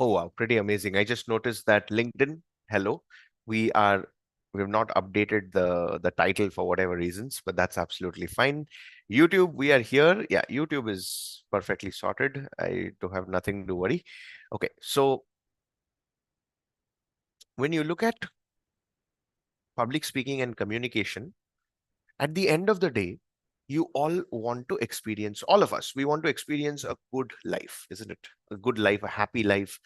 Oh wow, pretty amazing. I just noticed that LinkedIn, hello, we are we've not updated the title for whatever reasons, but that's absolutely fine. YouTube, we are here. Yeah, YouTube is perfectly sorted. I don't have nothing to worry. Okay, so when you look at public speaking and communication, at the end of the day, you all want to experience, all of us, we want to experience a good life, isn't it? A good life, a happy life,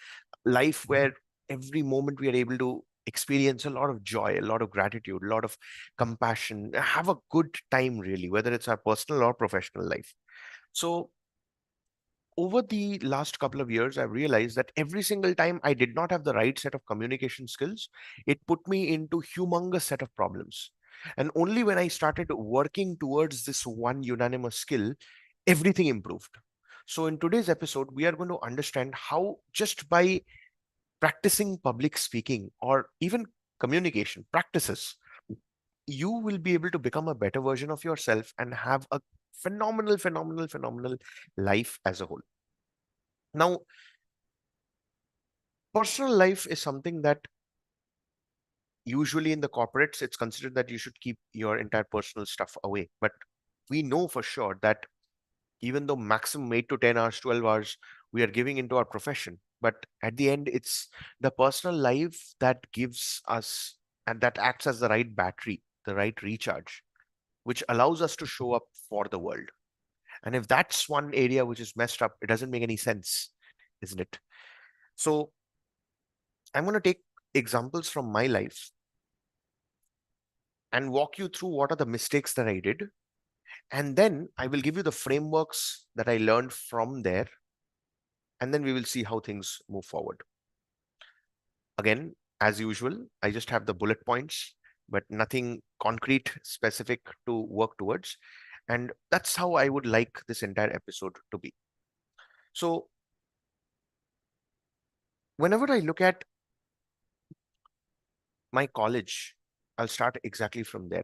life where every moment we are able to experience a lot of joy, a lot of gratitude, a lot of compassion, have a good time, really, whether it's our personal or professional life. So over the last couple of years, I've realized that every single time I did not have the right set of communication skills, it put me into humongous set of problems. And only when I started working towards this one unanimous skill, everything improved. So in today's episode, we are going to understand how just by practicing public speaking or even communication practices, you will be able to become a better version of yourself and have a phenomenal life as a whole. Now, personal life is something that usually in the corporates, it's considered that you should keep your entire personal stuff away. But we know for sure that even though maximum 8 to 10 hours, 12 hours, we are giving into our profession. But at the end, it's the personal life that gives us and that acts as the right battery, the right recharge, which allows us to show up for the world. And if that's one area which is messed up, it doesn't make any sense, isn't it? So I'm going to take examples from my life and walk you through what are the mistakes that I did. And then I will give you the frameworks that I learned from there. And then we will see how things move forward. Again, as usual, I just have the bullet points, but nothing concrete specific to work towards. And that's how I would like this entire episode to be. So, whenever I look at my college, I'll start exactly from there.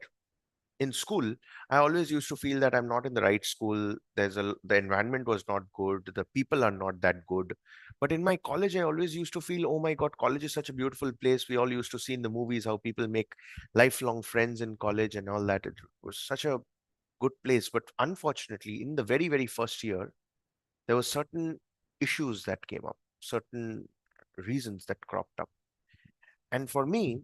In school, I always used to feel that I'm not in the right school. The environment was not good, the people are not that good. But in my college, I always used to feel, oh my god, college is such a beautiful place. We all used to see in the movies how people make lifelong friends in college and all that. It was such a good place. But unfortunately, in the very first year, there were certain issues that came up, certain reasons that cropped up. And for me,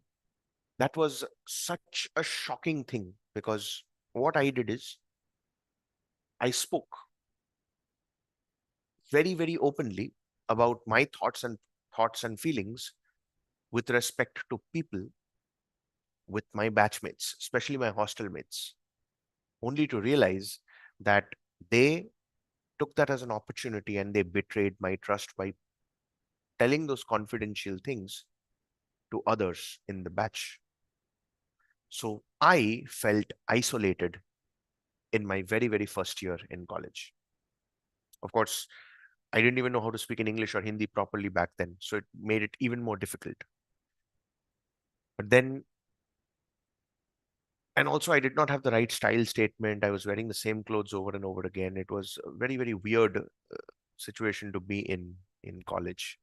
that was such a shocking thing because what I did is I spoke very openly about my thoughts and feelings with respect to people, with my batchmates, especially my hostel mates, only to realize that they took that as an opportunity and they betrayed my trust by telling those confidential things to others in the batch. So I felt isolated in my very first year in college. Of course, I didn't even know how to speak in English or Hindi properly back then, so it made it even more difficult. But then, and also, I did not have the right style statement. I was wearing the same clothes over and over again. It was a very weird situation to be in college.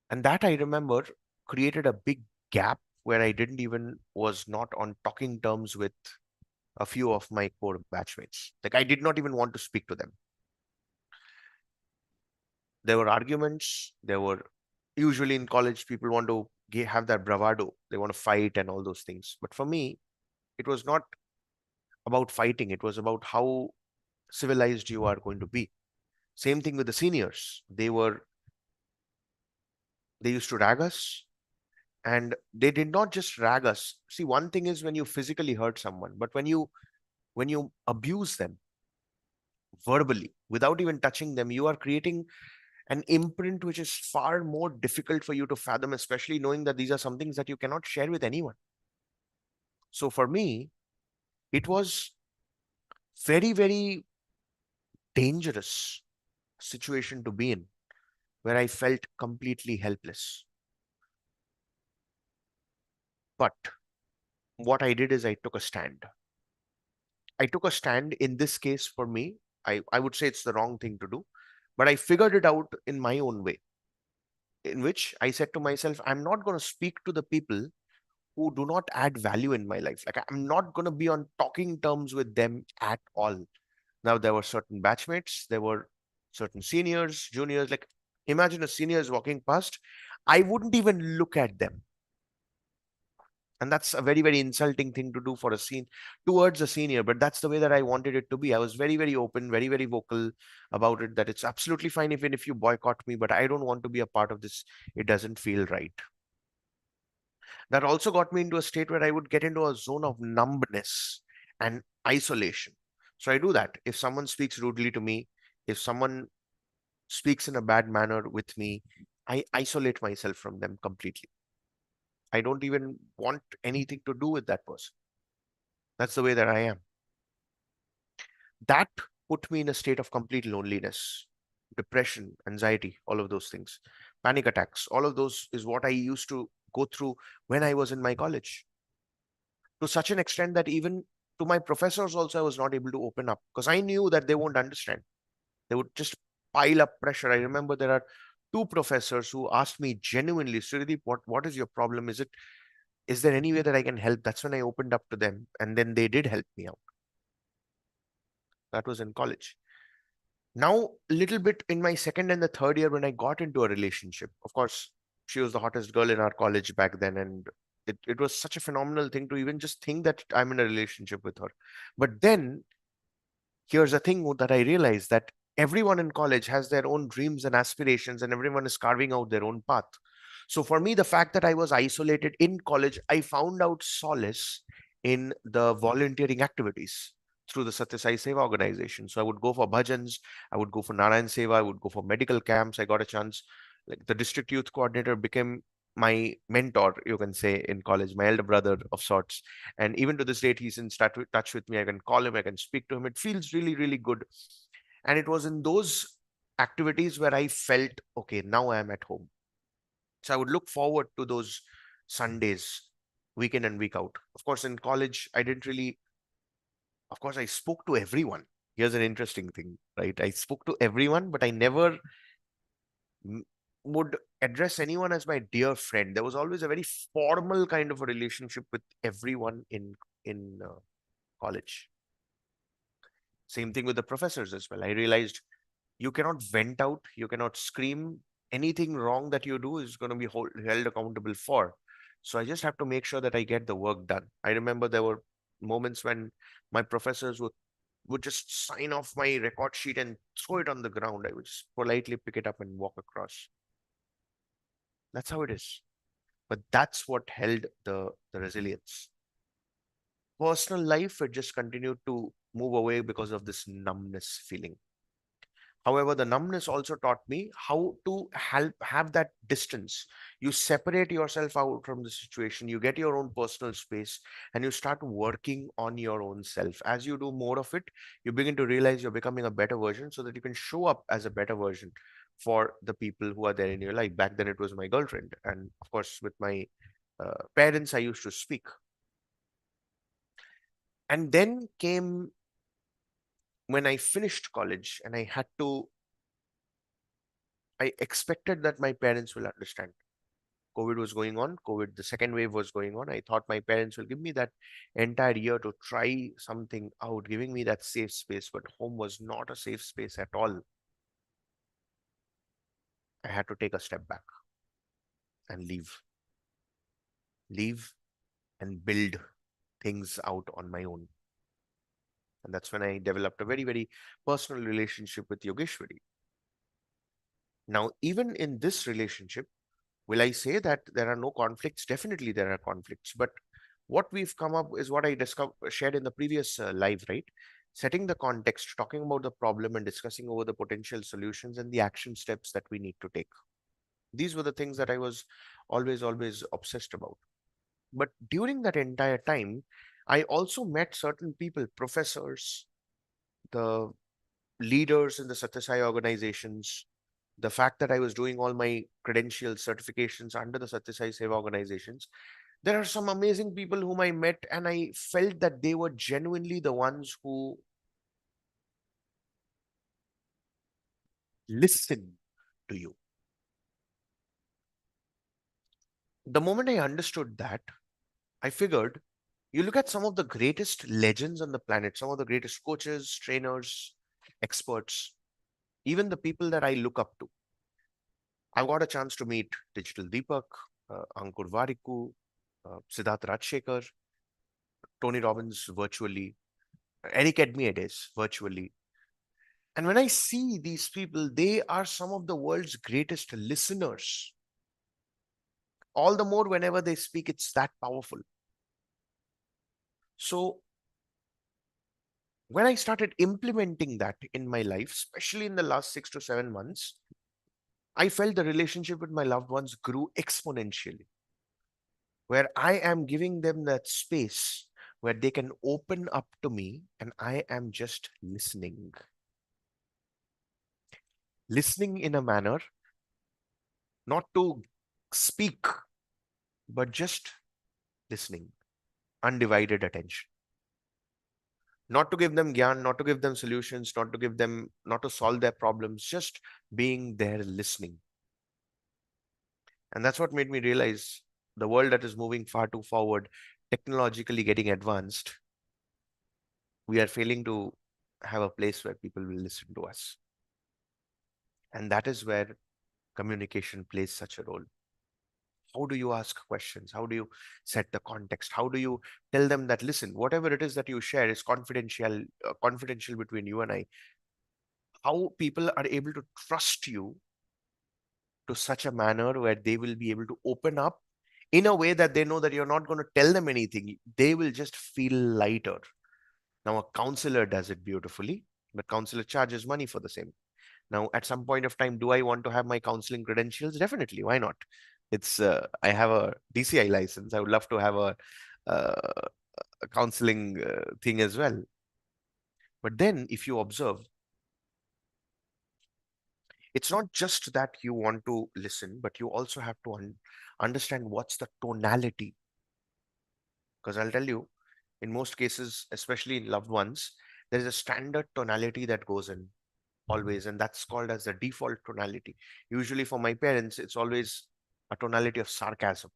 And that I remember created a big gap where I didn't even was not on talking terms with a few of my core batchmates. Like I did not even want to speak to them. There were arguments. There were usually in college people want to have that bravado. They want to fight and all those things. But for me, it was not about fighting. It was about how civilized you are going to be. Same thing with the seniors. They used to rag us, and they did not just rag us. See, one thing is when you physically hurt someone, but when you abuse them verbally without even touching them, you are creating an imprint which is far more difficult for you to fathom, especially knowing that these are some things that you cannot share with anyone. So for me, it was very dangerous situation to be in where I felt completely helpless. But what I did is I took a stand. I took a stand in this case for me. I would say it's the wrong thing to do, But I figured it out in my own way, in which I said to myself, I'm not going to speak to the people who do not add value in my life. Like, I'm not going to be on talking terms with them at all. Now, there were certain batchmates, there were certain seniors, juniors. Like, imagine a senior is walking past, I wouldn't even look at them. And that's a very, very insulting thing to do for a scene towards a senior. But that's the way that I wanted it to be. I was very, very open, very, very vocal about it, that it's absolutely fine even if you boycott me, but I don't want to be a part of this. It doesn't feel right. That also got me into a state where I would get into a zone of numbness and isolation. So I do that. If someone speaks rudely to me, if someone speaks in a bad manner with me, I isolate myself from them completely. I don't even want anything to do with that person. That's the way that I am. That put me in a state of complete loneliness, depression, anxiety, all of those things, panic attacks, all of those is what I used to go through when I was in my college, to such an extent that even to my professors also I was not able to open up because I knew that they won't understand. They would just pile up pressure. I remember there are two professors who asked me genuinely, Surideep, what is your problem? Is there any way that I can help? That's when I opened up to them, and then they did help me out. That was in college. Now, a little bit in my second and the third year, when I got into a relationship, of course, she was the hottest girl in our college back then. And it was such a phenomenal thing to even just think that I'm in a relationship with her. But then here's the thing that I realized, that everyone in college has their own dreams and aspirations, and everyone is carving out their own path. So for me, the fact that I was isolated in college, I found out solace in the volunteering activities through the Satya Sai Seva organization. So I would go for bhajans, I would go for Narayan Seva, I would go for medical camps. I got a chance, like the district youth coordinator became my mentor, you can say, in college, my elder brother of sorts. And even to this date, he's in touch with me. I can call him, I can speak to him. It feels really, really good. And it was in those activities where I felt, okay, now I am at home. So I would look forward to those Sundays, week in and week out. Of course, in college, I didn't really, of course, I spoke to everyone. Here's an interesting thing, right? I spoke to everyone, but I never m- would address anyone as my dear friend. There was always a very formal kind of a relationship with everyone in college. Same thing with the professors as well. I realized you cannot vent out, you cannot scream. Anything wrong that you do is going to be held accountable for. So I just have to make sure that I get the work done. I remember there were moments when my professors would just sign off my record sheet and throw it on the ground. I would just politely pick it up and walk across. That's how it is. But that's what held the resilience. Personal life, it just continued to move away because of this numbness feeling. However, the numbness also taught me how to help have that distance. You separate yourself out from the situation, you get your own personal space, and you start working on your own self. As you do more of it, you begin to realize you're becoming a better version so that you can show up as a better version for the people who are there in your life. Back then, it was my girlfriend. And of course, with my parents, I used to speak. And then came when I finished college and I expected that my parents will understand. COVID was going on, COVID, the second wave was going on. I thought my parents will give me that entire year to try something out, giving me that safe space. But home was not a safe space at all. I had to take a step back and leave and build things out on my own. And that's when I developed a very, very personal relationship with Yogeshwari. Now, even in this relationship, will I say that there are no conflicts? Definitely there are conflicts. But what we've come up is what I shared in the previous live, right? Setting the context, talking about the problem and discussing over the potential solutions and the action steps that we need to take. These were the things that I was always, always obsessed about. But during that entire time, I also met certain people, professors, the leaders in the Satyasai organizations, the fact that I was doing all my credentials, certifications under the Satyasai Seva organizations. There are some amazing people whom I met, and I felt that they were genuinely the ones who listen to you. The moment I understood that, I figured you look at some of the greatest legends on the planet, some of the greatest coaches, trainers, experts, even the people that I look up to. I've got a chance to meet Digital Deepak, Ankur Warikoo, Siddharth Rajshekhar, Tony Robbins virtually, Eric Edmiades virtually. And when I see these people, they are some of the world's greatest listeners. All the more whenever they speak, it's that powerful. So when I started implementing that in my life, especially in the last 6 to 7 months, I felt the relationship with my loved ones grew exponentially, where I am giving them that space where they can open up to me and I am just listening. Listening in a manner not to speak, but just listening, undivided attention. Not to give them gyan, not to give them solutions, not to give them, not to solve their problems, just being there listening. And that's what made me realize the world that is moving far too forward, technologically getting advanced, we are failing to have a place where people will listen to us. And that is where communication plays such a role. How do you ask questions? How do you set the context? How do you tell them that, listen, whatever it is that you share is confidential between you and I? How people are able to trust you to such a manner where they will be able to open up in a way that they know that you're not going to tell them anything. They will just feel lighter. Now, a counselor does it beautifully, but counselor charges money for the same. Now, at some point of time, do I want to have my counseling credentials? Definitely. Why not? I have a DCI license. I would love to have uh, a counseling thing as well. But then, if you observe, it's not just that you want to listen, but you also have to understand what's the tonality. Because I'll tell you, in most cases, especially in loved ones, there is a standard tonality that goes in always, and that's called as the default tonality. Usually, for my parents, it's always a tonality of sarcasm.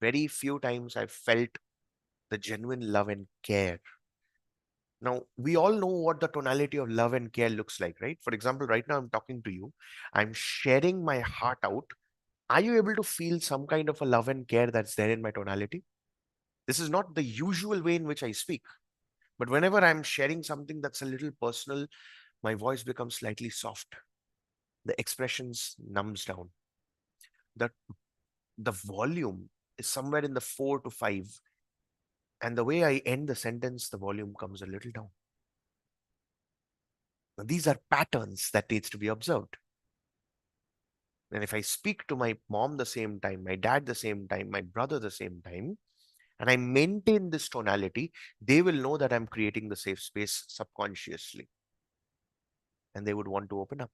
Very few times I've felt the genuine love and care. Now, we all know what the tonality of love and care looks like, right? For example, right now I'm talking to you, I'm sharing my heart out. Are you able to feel some kind of a love and care that's there in my tonality? This is not the usual way in which I speak. But whenever I'm sharing something that's a little personal, my voice becomes slightly soft. The expressions numbs down. The, the volume is somewhere in the 4 to 5. And the way I end the sentence, the volume comes a little down. Now, these are patterns that needs to be observed. And if I speak to my mom the same time, my dad the same time, my brother the same time, and I maintain this tonality, they will know that I'm creating the safe space subconsciously. And they would want to open up.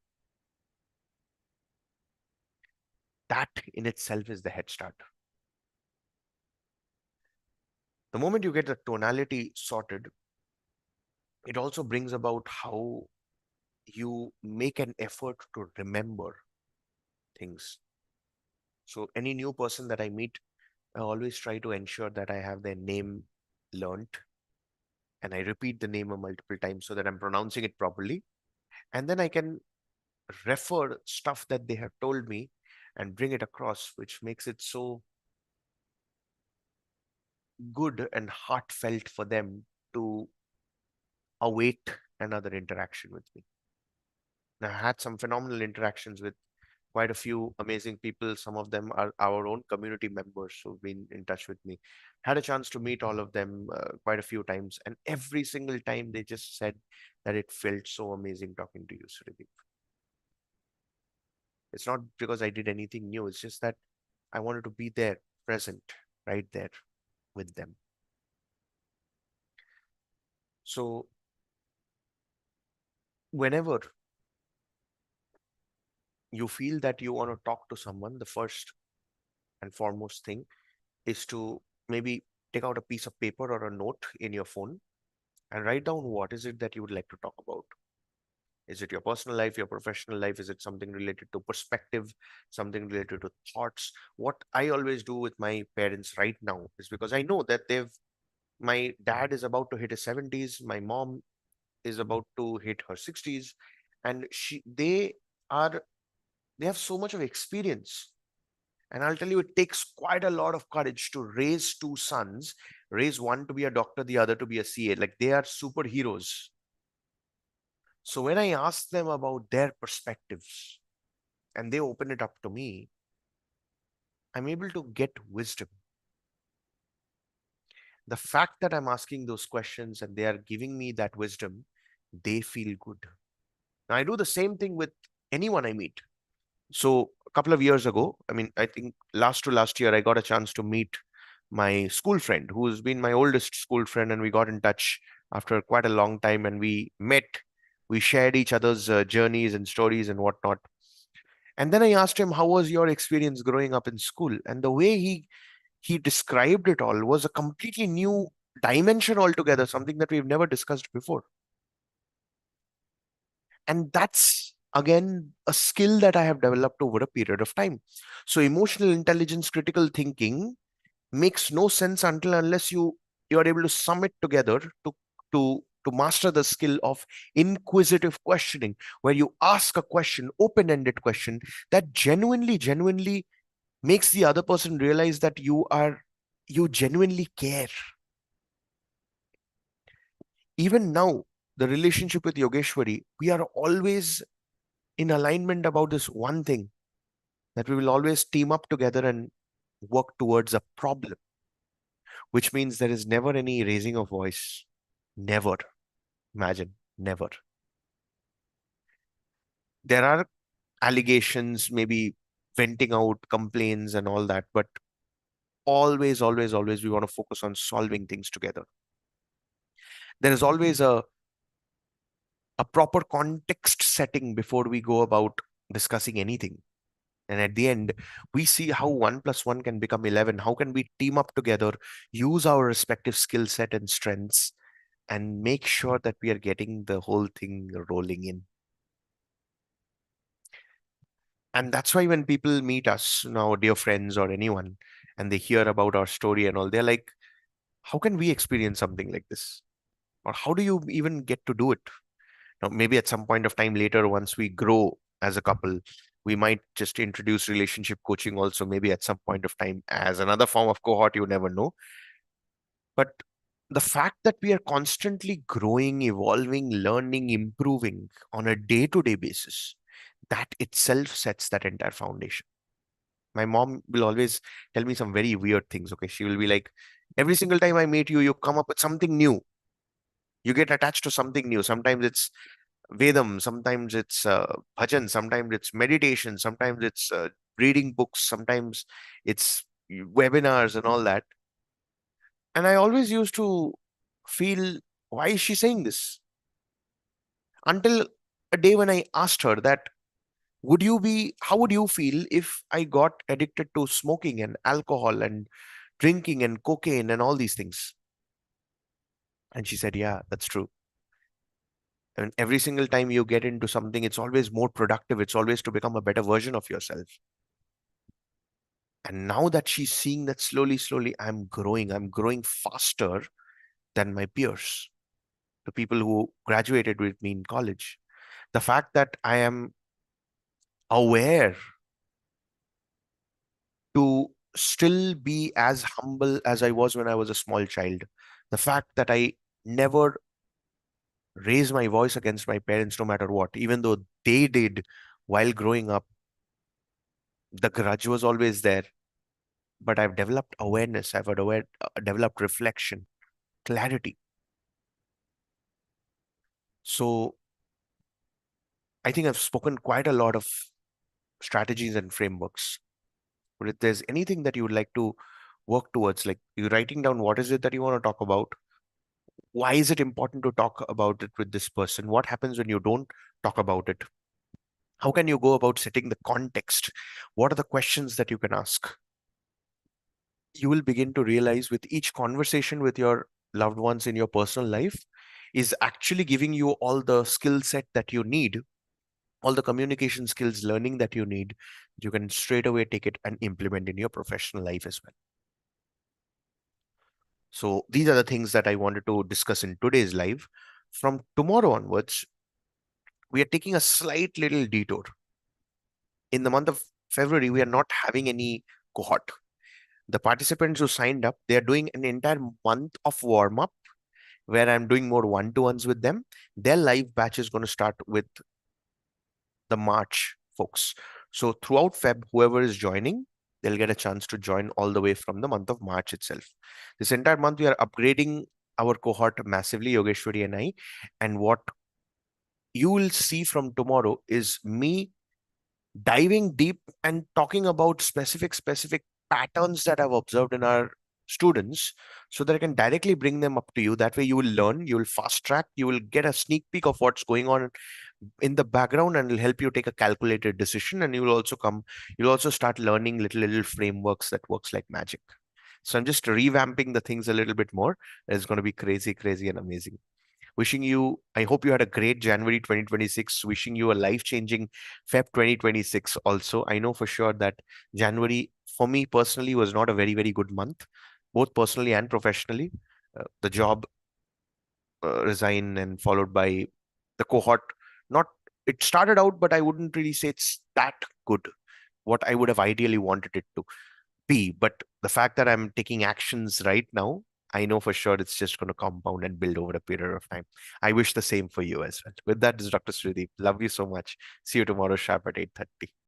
That in itself is the head start. The moment you get the tonality sorted, it also brings about how you make an effort to remember things. So any new person that I meet, I always try to ensure that I have their name learnt and I repeat the name a multiple times so that I'm pronouncing it properly. And then I can refer stuff that they have told me and bring it across, which makes it so good and heartfelt for them to await another interaction with me. And I had some phenomenal interactions with quite a few amazing people. Some of them are our own community members who've been in touch with me. Had a chance to meet all of them quite a few times, and every single time they just said that it felt so amazing talking to you, Surya. It's not because I did anything new. It's just that I wanted to be there, present, right there with them. So whenever you feel that you want to talk to someone, the first and foremost thing is to maybe take out a piece of paper or a note in your phone and write down what is it that you would like to talk about. Is it your personal life, your professional life? Is it something related to perspective, something related to thoughts? What I always do with my parents right now is, because I know that my dad is about to hit his 70s, my mom is about to hit her 60s, and are they have so much of experience. And I'll tell you, it takes quite a lot of courage to raise two sons, raise one to be a doctor, the other to be a CA. Like, they are superheroes. So when I ask them about their perspectives and they open it up to me, I'm able to get wisdom. The fact that I'm asking those questions and they are giving me that wisdom, they feel good. Now, I do the same thing with anyone I meet. So a couple of years ago, I mean, I think last to last year, I got a chance to meet my school friend, who's been my oldest school friend, and we got in touch after quite a long time, and we met. We shared each other's journeys and stories and whatnot. And then I asked him, "How was your experience growing up in school?" And the way he described it all was a completely new dimension altogether, something that we've never discussed before. And that's again a skill that I have developed over a period of time. So emotional intelligence, critical thinking makes no sense until unless you are able to sum it together to master the skill of inquisitive questioning, where you ask a question, open-ended question, that genuinely makes the other person realize that you genuinely care. Even now, the relationship with Yogeshwari, we are always in alignment about this one thing, that we will always team up together and work towards a problem, which means there is never any raising of voice. Never. Imagine, never. There are allegations, maybe venting out complaints and all that, but always, we want to focus on solving things together. There is always a proper context setting before we go about discussing anything. And at the end, we see how 1 plus 1 can become 11. How can we team up together, use our respective skill set and strengths, and make sure that we are getting the whole thing rolling in? And that's why when people meet us, now, dear friends or anyone, and they hear about our story and all, they're like, how can we experience something like this? Or how do you even get to do it? Now, maybe at some point of time later, once we grow as a couple, we might just introduce relationship coaching also, maybe at some point of time as another form of cohort, you never know. But the fact that we are constantly growing, evolving, learning, improving on a day-to-day basis, that itself sets that entire foundation. My mom will always tell me some very weird things. Okay. She will be like, every single time I meet you, you come up with something new. You get attached to something new. Sometimes it's Vedam, sometimes it's bhajan, sometimes it's meditation, sometimes it's reading books, sometimes it's webinars and all that. And I always used to feel, why is she saying this? Until a day when I asked her that, how would you feel if I got addicted to smoking and alcohol and drinking and cocaine and all these things? And she said, yeah, that's true. And every single time you get into something, it's always more productive. It's always to become a better version of yourself. And now that she's seeing that slowly, I'm growing faster than my peers, the people who graduated with me in college. The fact that I am aware to still be as humble as I was when I was a small child, the fact that I never raised my voice against my parents no matter what, even though they did while growing up, the grudge was always there. But I've developed awareness, developed reflection, clarity. So I think I've spoken quite a lot of strategies and frameworks. But if there's anything that you would like to work towards, like you writing down what is it that you want to talk about, why is it important to talk about it with this person, what happens when you don't talk about it, how can you go about setting the context, what are the questions that you can ask, you will begin to realize with each conversation with your loved ones in your personal life, is actually giving you all the skill set that you need, all the communication skills learning that you need. You can straight away take it and implement in your professional life as well. So these are the things that I wanted to discuss in today's live. From tomorrow onwards, we are taking a slight little detour. In the month of February, we are not having any cohort. The participants who signed up, they are doing an entire month of warm up where I'm doing more one-to-ones with them. Their live batch is going to start with the March folks. So throughout Feb, whoever is joining, they'll get a chance to join all the way from the month of March itself. This entire month, we are upgrading our cohort massively, Yogeshwari and I. And what you will see from tomorrow is me diving deep and talking about specific patterns that I've observed in our students so that I can directly bring them up to you. That way you will learn, you will fast track, you will get a sneak peek of what's going on in the background, and it'll help you take a calculated decision. And you'll also start learning little frameworks that works like magic. So I'm just revamping the things a little bit more. It's going to be crazy and amazing. Wishing you, I hope you had a great January 2026. Wishing you a life changing Feb 2026 also. I know for sure that January, for me personally, was not a very good month, both personally and professionally. The job resign and followed by the cohort. Not, it started out, but I wouldn't really say it's that good, what I would have ideally wanted it to be. But the fact that I'm taking actions right now, I know for sure it's just going to compound and build over a period of time. I wish the same for you as well. With that, this is Dr. Srideep. Love you so much. See you tomorrow sharp at 8:30.